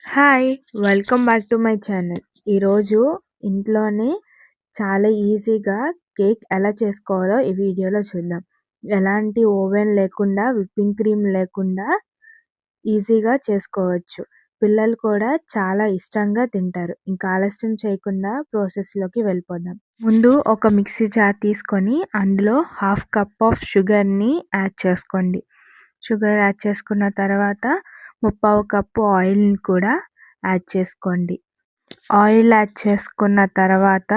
Hi! Welcome back to my channel. ఈరోజు ఇంట్లోనే చాలా ఈజీగా కేక్ ఎలా చేసుకోవాలో ఈ వీడియోలో చూద్దాం. ఎలాంటి ఓవెన్ లేకుండా, విప్పింగ్ క్రీమ్ లేకుండా ఈజీగా చేసుకోవచ్చు. పిల్లలు కూడా చాలా ఇష్టంగా తింటారు. ఇంకా ఆలస్యం చేయకుండా ప్రాసెస్‌లోకి వెళ్ళిపోదాం. ముందు ఒక మిక్సీ జార్ తీసుకొని అందులో హాఫ్ కప్ ఆఫ్ షుగర్‌ని యాడ్ చేసుకోండి. షుగర్ యాడ్ చేసుకున్న తర్వాత ముప్పావు కప్పు ఆయిల్‌ని కూడా యాడ్ చేసుకోండి. ఆయిల్ యాడ్ చేసుకున్న తర్వాత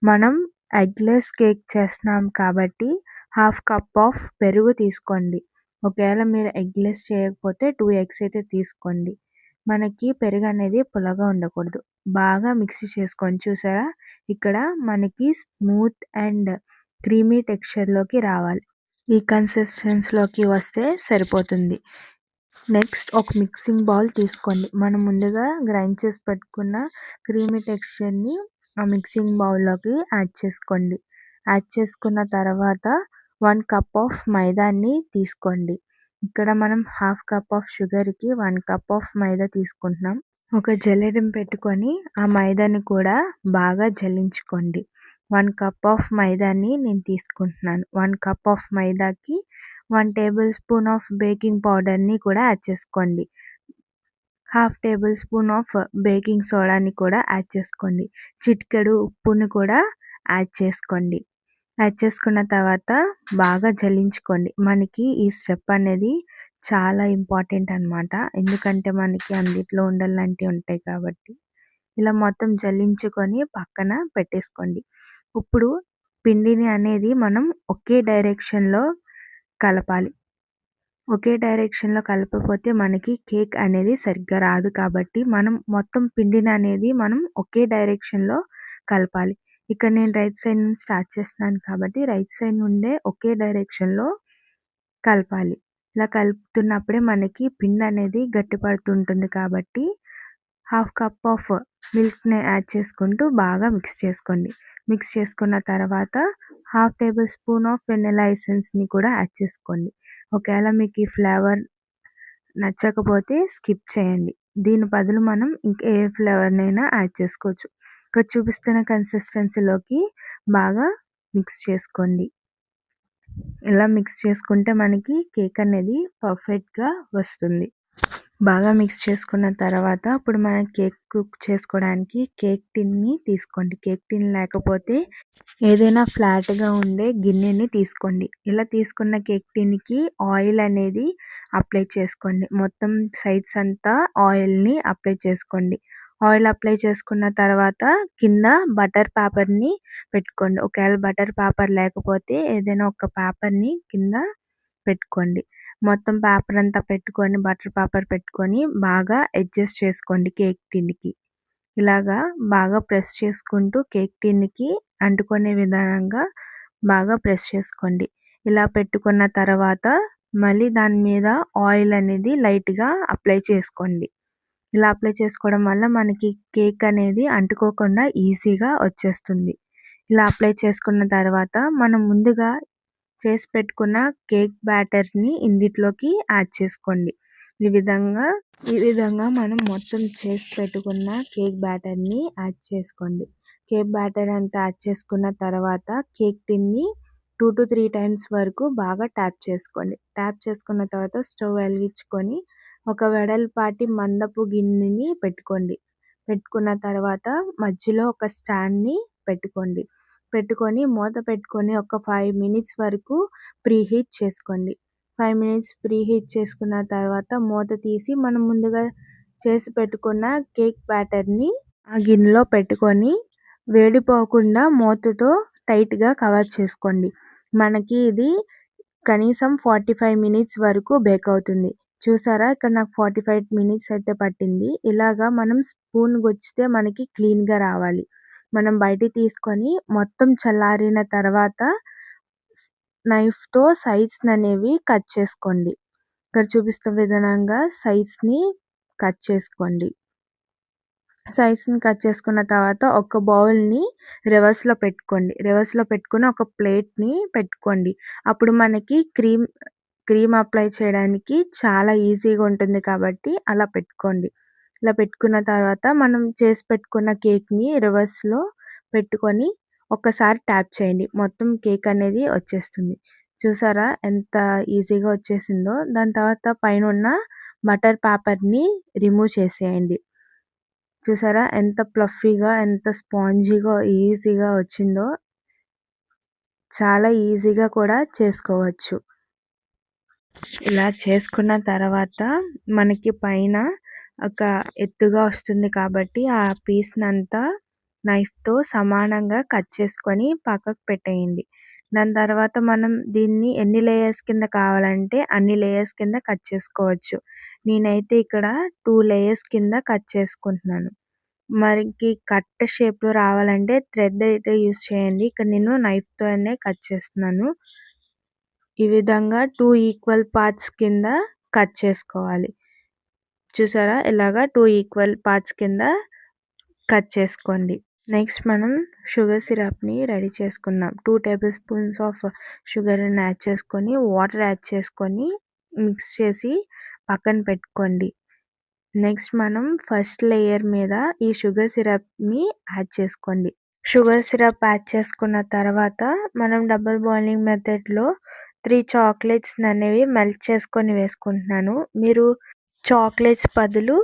మనం ఎగ్లెస్ కేక్ చేస్తున్నాం కాబట్టి హాఫ్ కప్ ఆఫ్ పెరుగు తీసుకోండి. ఒకవేళ మీరు ఎగ్లెస్ చేయకపోతే 2 ఎగ్స్ అయితే తీసుకోండి. మనకి పెరుగు అనేది పుల్లగా ఉండకూడదు. బాగా మిక్సీ చేసుకొని చూసారా? ఇక్కడ మనకి స్మూత్ అండ్ క్రీమీ టెక్స్చర్‌లోకి రావాలి. ఈ కన్సిస్టెన్సీలోకి వస్తే సరిపోతుంది. నెక్స్ట్ ఒక మిక్సింగ్ బౌల్ తీసుకోండి. మనం ముందుగా గ్రైండ్ చేసి పెట్టుకున్న క్రీమీ టెక్స్చర్‌ని ఆ మిక్సింగ్ బౌల్‌లోకి యాడ్ చేసుకోండి. యాడ్ చేసుకున్న తర్వాత 1 కప్ ఆఫ్ మైదాని తీసుకోండి. ఇక్కడ మనం హాఫ్ కప్ ఆఫ్ షుగర్‌కి 1 కప్ ఆఫ్ మైదా తీసుకుంటున్నాం. ఒక జల్లెడని పెట్టుకొని ఆ మైదాని కూడా బాగా జల్లించుకోండి. 1 కప్ ఆఫ్ మైదాని నేను తీసుకుంటున్నాను. 1 కప్ ఆఫ్ మైదాకి 1 టేబుల్ స్పూన్ ఆఫ్ బేకింగ్ పౌడర్‌ని కూడా యాడ్ చేసుకోండి. Half tablespoon of baking సోడాని కూడా యాడ్ చేసుకోండి. చిటికెడు ఉప్పుని కూడా యాడ్ చేసుకోండి. యాడ్ చేసుకున్న తర్వాత బాగా జల్లించుకోండి. మనకి ఈ స్టెప్ అనేది చాలా ఇంపార్టెంట్ అన్నమాట. ఎందుకంటే మనకి అందులో ఉండలు లాంటివి ఉంటాయి కాబట్టి. ఇలా మొత్తం జల్లించుకొని పక్కన పెట్టేసుకోండి. ఇప్పుడు పిండిని అనేది మనం ఒకే డైరెక్షన్‌లో కలపాలి. ఒకే డైరెక్షన్‌లో కలపకపోతే మనకి కేక్ అనేది సరిగ్గా రాదు కాబట్టి మనం మొత్తం పిండిని అనేది మనం ఒకే డైరెక్షన్‌లో కలపాలి. ఇక్కడ నేను రైట్ సైడ్ నుంచి స్టార్ట్ చేస్తున్నాను కాబట్టి రైట్ సైడ్ నుండే ఒకే డైరెక్షన్‌లో కలపాలి. ఇలా కలుపుతున్నప్పుడే మనకి పిండి అనేది గట్టిపడుతుంటుంది కాబట్టి హాఫ్ కప్ ఆఫ్ మిల్క్‌ని యాడ్ చేసుకుంటూ బాగా మిక్స్ చేసుకోండి. మిక్స్ చేసుకున్న తర్వాత half tablespoon of vanilla ఎసెన్స్‌ని కూడా యాడ్ చేసుకోండి. ఒకవేళ మీకు ఈ ఫ్లేవర్ నచ్చకపోతే స్కిప్ చేయండి. దీని బదులు మనం ఇంకా ఏ ఫ్లేవర్‌నైనా యాడ్ చేసుకోవచ్చు. ఇక్కడ చూపిస్తున్న కన్సిస్టెన్సీలోకి బాగా మిక్స్ చేసుకోండి. ఇలా మిక్స్ చేసుకుంటే మనకి కేక్ అనేది పర్ఫెక్ట్‌గా వస్తుంది. బాగా మిక్స్ చేసుకున్న తర్వాత ఇప్పుడు మనం కేక్ కుక్ చేసుకోవడానికి కేక్ టిన్‌ని తీసుకోండి. కేక్ టిన్ లేకపోతే ఏదైనా ఫ్లాట్‌గా ఉండే గిన్నెని తీసుకోండి. ఇలా తీసుకున్న కేక్ టిన్‌కి ఆయిల్ అనేది అప్లై చేసుకోండి. మొత్తం సైడ్స్ అంతా ఆయిల్‌ని అప్లై చేసుకోండి. ఆయిల్ అప్లై చేసుకున్న తర్వాత కింద బటర్ పేపర్‌ని పెట్టుకోండి. ఒకవేళ బటర్ పేపర్ లేకపోతే ఏదైనా ఒక పేపర్‌ని కింద పెట్టుకోండి. మొత్తం పేపర్ అంతా పెట్టుకొని బటర్ పేపర్ పెట్టుకొని బాగా అడ్జస్ట్ చేసుకోండి కేక్ టిన్‌కి. ఇలాగా బాగా ప్రెస్ చేసుకుంటూ కేక్ టిన్‌కి అంటుకునే విధానంగా బాగా ప్రెస్ చేసుకోండి. ఇలా పెట్టుకున్న తర్వాత మళ్ళీ దాని మీద ఆయిల్ అనేది లైట్‌గా అప్లై చేసుకోండి. ఇలా అప్లై చేసుకోవడం వల్ల మనకి కేక్ అనేది అంటుకోకుండా ఈజీగా వచ్చేస్తుంది. ఇలా అప్లై చేసుకున్న తర్వాత మనం ముందుగా చేసి పెట్టుకున్న కేక్ బ్యాటర్‌ని ఇందులోకి యాడ్ చేసుకోండి. ఈ విధంగా మనం మొత్తం చేసి పెట్టుకున్న కేక్ బ్యాటర్‌ని యాడ్ చేసుకోండి. కేక్ బ్యాటర్ అంతా యాడ్ చేసుకున్న తర్వాత కేక్ టిన్‌ని 2-3 టైమ్స్ వరకు బాగా ట్యాప్ చేసుకోండి. ట్యాప్ చేసుకున్న తర్వాత స్టవ్ వెలిగించుకొని ఒక వెడల్పాటి మందపు గిన్నెని పెట్టుకోండి. పెట్టుకున్న తర్వాత మధ్యలో ఒక స్టాండ్‌ని పెట్టుకోండి. పెట్టుకొని మూత పెట్టుకొని ఒక 5 మినిట్స్ వరకు ప్రీహీట్ చేసుకోండి. 5 మినిట్స్ ప్రీహీట్ చేసుకున్న తర్వాత మూత తీసి మనం ముందుగా చేసి పెట్టుకున్న కేక్ బ్యాటర్‌ని ఆ గిన్నెలో పెట్టుకొని వేడిపోకుండా మూతతో టైట్‌గా కవర్ చేసుకోండి. మనకి ఇది కనీసం 45 మినిట్స్ వరకు బేక్ అవుతుంది. చూసారా ఇక్కడ నాకు 45 మినిట్స్ అయితే పట్టింది. ఇలాగా మనం స్పూన్ గుచ్చితే మనకి క్లీన్‌గా రావాలి. మనం బయటికి తీసుకొని మొత్తం చల్లారిన తర్వాత నైఫ్‌తో సైడ్స్ అనేవి కట్ చేసుకోండి. ఇక్కడ చూపిస్తున్న విధానంగా సైడ్స్‌ని కట్ చేసుకోండి. సైడ్స్‌ని కట్ చేసుకున్న తర్వాత ఒక బౌల్‌ని రివర్స్‌లో పెట్టుకోండి. రివర్స్‌లో పెట్టుకొని ఒక ప్లేట్‌ని పెట్టుకోండి. అప్పుడు మనకి క్రీమ్ అప్లై చేయడానికి చాలా ఈజీగా ఉంటుంది కాబట్టి అలా పెట్టుకోండి. ఇలా పెట్టుకున్న తర్వాత మనం చేసి పెట్టుకున్న కేక్‌ని రివర్స్‌లో పెట్టుకొని ఒక్కసారి ట్యాప్ చేయండి. మొత్తం కేక్ అనేది వచ్చేస్తుంది. చూసారా ఎంత ఈజీగా వచ్చేసిందో. దాని తర్వాత పైనున్న బటర్ పేపర్‌ని రిమూవ్ చేసేయండి. చూసారా ఎంత ఫ్లఫీగా, ఎంత స్పాంజీగా, ఈజీగా వచ్చిందో. చాలా ఈజీగా కూడా చేసుకోవచ్చు. ఇలా చేసుకున్న తర్వాత మనకి పైన ఒక ఎత్తుగా వస్తుంది కాబట్టి ఆ పీస్‌నంతా నైఫ్‌తో సమానంగా కట్ చేసుకొని పక్కకు పెట్టేయండి. దాని తర్వాత మనం దీన్ని ఎన్ని లేయర్స్ కింద కావాలంటే అన్ని లేయర్స్ కింద కట్ చేసుకోవచ్చు. నేనైతే ఇక్కడ 2 లేయర్స్ కింద కట్ చేసుకుంటున్నాను. మనకి కట్ షేప్‌లో రావాలంటే థ్రెడ్ అయితే యూజ్ చేయండి. ఇక్కడ నేను నైఫ్‌తోనే కట్ చేస్తున్నాను. ఈ విధంగా 2 ఈక్వల్ పార్ట్స్ కింద కట్ చేసుకోవాలి. చూసారా ఇలాగా 2 ఈక్వల్ పార్ట్స్ కింద కట్ చేసుకోండి. నెక్స్ట్ మనం షుగర్ సిరప్‌ని రెడీ చేసుకుందాం. 2 టేబుల్ స్పూన్స్ ఆఫ్ షుగర్‌ని యాడ్ చేసుకొని, వాటర్ యాడ్ చేసుకొని మిక్స్ చేసి పక్కన పెట్టుకోండి. నెక్స్ట్ మనం ఫస్ట్ లేయర్ మీద ఈ షుగర్ సిరప్‌ని యాడ్ చేసుకోండి. షుగర్ సిరప్ యాడ్ చేసుకున్న తర్వాత మనం డబుల్ బాయిలింగ్ మెథడ్‌లో 3 చాక్లెట్స్ అనేవి మెల్ట్ చేసుకొని వేసుకుంటున్నాను. మీరు చాక్లెట్స్ బదులు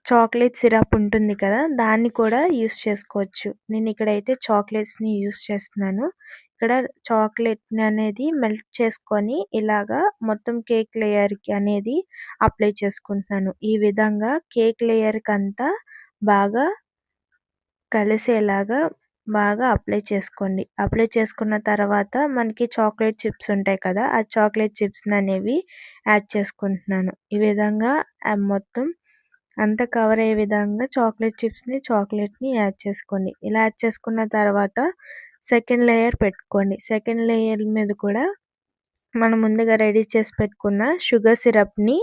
చాక్లెట్ సిరప్ ఉంటుంది కదా! దాన్ని కూడా యూజ్ చేసుకోవచ్చు. నేను ఇక్కడైతే చాక్లెట్స్‌ని యూజ్ చేస్తున్నాను. ఇక్కడ చాక్లెట్‌ని అనేది మెల్ట్ చేసుకొని ఇలాగా మొత్తం కేక్ లేయర్‌కి అనేది అప్లై చేసుకుంటున్నాను. ఈ విధంగా కేక్ లేయర్‌కంతా బాగా కలిసేలాగా బాగా అప్లై చేసుకోండి. అప్లై చేసుకున్న తర్వాత మనకి చాక్లెట్ చిప్స్ ఉంటాయి కదా! ఆ చాక్లెట్ చిప్స్‌ని అనేవి యాడ్ చేసుకుంటున్నాను. ఈ విధంగా మొత్తం అంతా కవర్ అయ్యే విధంగా చాక్లెట్‌ని యాడ్ చేసుకోండి. ఇలా యాడ్ చేసుకున్న తర్వాత సెకండ్ లేయర్ పెట్టుకోండి. సెకండ్ లేయర్ మీద కూడా మనం ముందుగా రెడీ చేసి పెట్టుకున్న షుగర్ సిరప్‌ని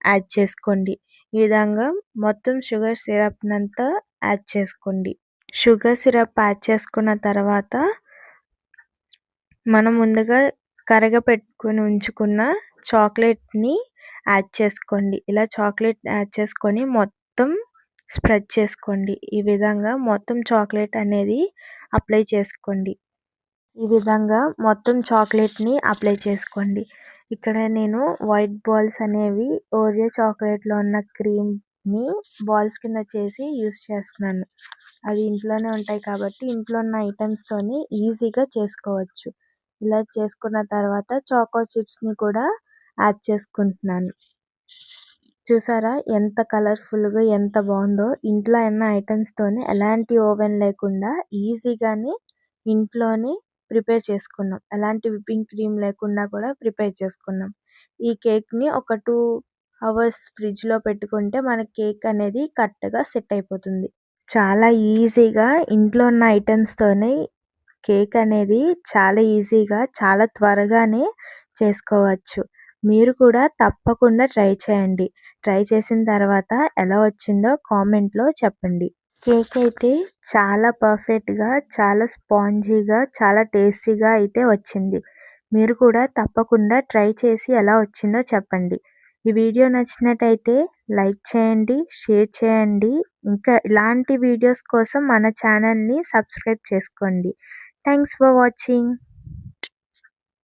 యాడ్ చేసుకోండి. ఈ విధంగా మొత్తం షుగర్ సిరప్‌నంతా యాడ్ చేసుకోండి. షుగర్ సిరప్ యాడ్ చేసుకున్న తర్వాత మనం ముందుగా కరగపెట్టుకొని ఉంచుకున్న చాక్లెట్‌ని యాడ్ చేసుకోండి. ఇలా చాక్లెట్ యాడ్ చేసుకొని మొత్తం స్ప్రెడ్ చేసుకోండి. ఈ విధంగా మొత్తం చాక్లెట్ అనేది అప్లై చేసుకోండి. ఈ విధంగా మొత్తం చాక్లెట్‌ని అప్లై చేసుకోండి. ఇక్కడ నేను వైట్ బాల్స్ అనేవి ఓరియో చాక్లెట్‌లో ఉన్న క్రీమ్‌ని బాల్స్ కింద చేసి యూజ్ చేస్తున్నాను. అవి ఇంట్లోనే ఉంటాయి కాబట్టి ఇంట్లో ఉన్న ఐటెమ్స్‌తోని ఈజీగా చేసుకోవచ్చు. ఇలా చేసుకున్న తర్వాత చాకో చిప్స్‌ని కూడా యాడ్ చేసుకుంటున్నాను. చూసారా ఎంత కలర్‌ఫుల్‌గా ఎంత బాగుందో. ఇంట్లో ఉన్న ఐటెమ్స్‌తోని ఎలాంటి ఓవెన్ లేకుండా ఈజీగానే ఇంట్లోనే ప్రిపేర్ చేసుకున్నాం. ఎలాంటి విప్పింగ్ క్రీమ్ లేకుండా కూడా ప్రిపేర్ చేసుకున్నాం. ఈ కేక్‌ని ఒక 2 అవర్స్ ఫ్రిడ్జ్‌లో పెట్టుకుంటే మన కేక్ అనేది కరెక్ట్‌గా సెట్ అయిపోతుంది. చాలా ఈజీగా ఇంట్లో ఉన్న ఐటెమ్స్‌తోనే కేక్ అనేది చాలా ఈజీగా చాలా త్వరగానే చేసుకోవచ్చు. మీరు కూడా తప్పకుండా ట్రై చేయండి. ట్రై చేసిన తర్వాత ఎలా వచ్చిందో కామెంట్‌లో చెప్పండి. కేక్ అయితే చాలా పర్ఫెక్ట్‌గా, చాలా స్పాంజీగా, చాలా టేస్టీగా అయితే వచ్చింది. మీరు కూడా తప్పకుండా ట్రై చేసి ఎలా వచ్చిందో చెప్పండి. ఈ వీడియో నచ్చినట్టయితే లైక్ చేయండి, షేర్ చేయండి. ఇంకా ఇలాంటి వీడియోస్ కోసం మన ఛానల్‌ని సబ్స్క్రైబ్ చేసుకోండి. Thanks for watching.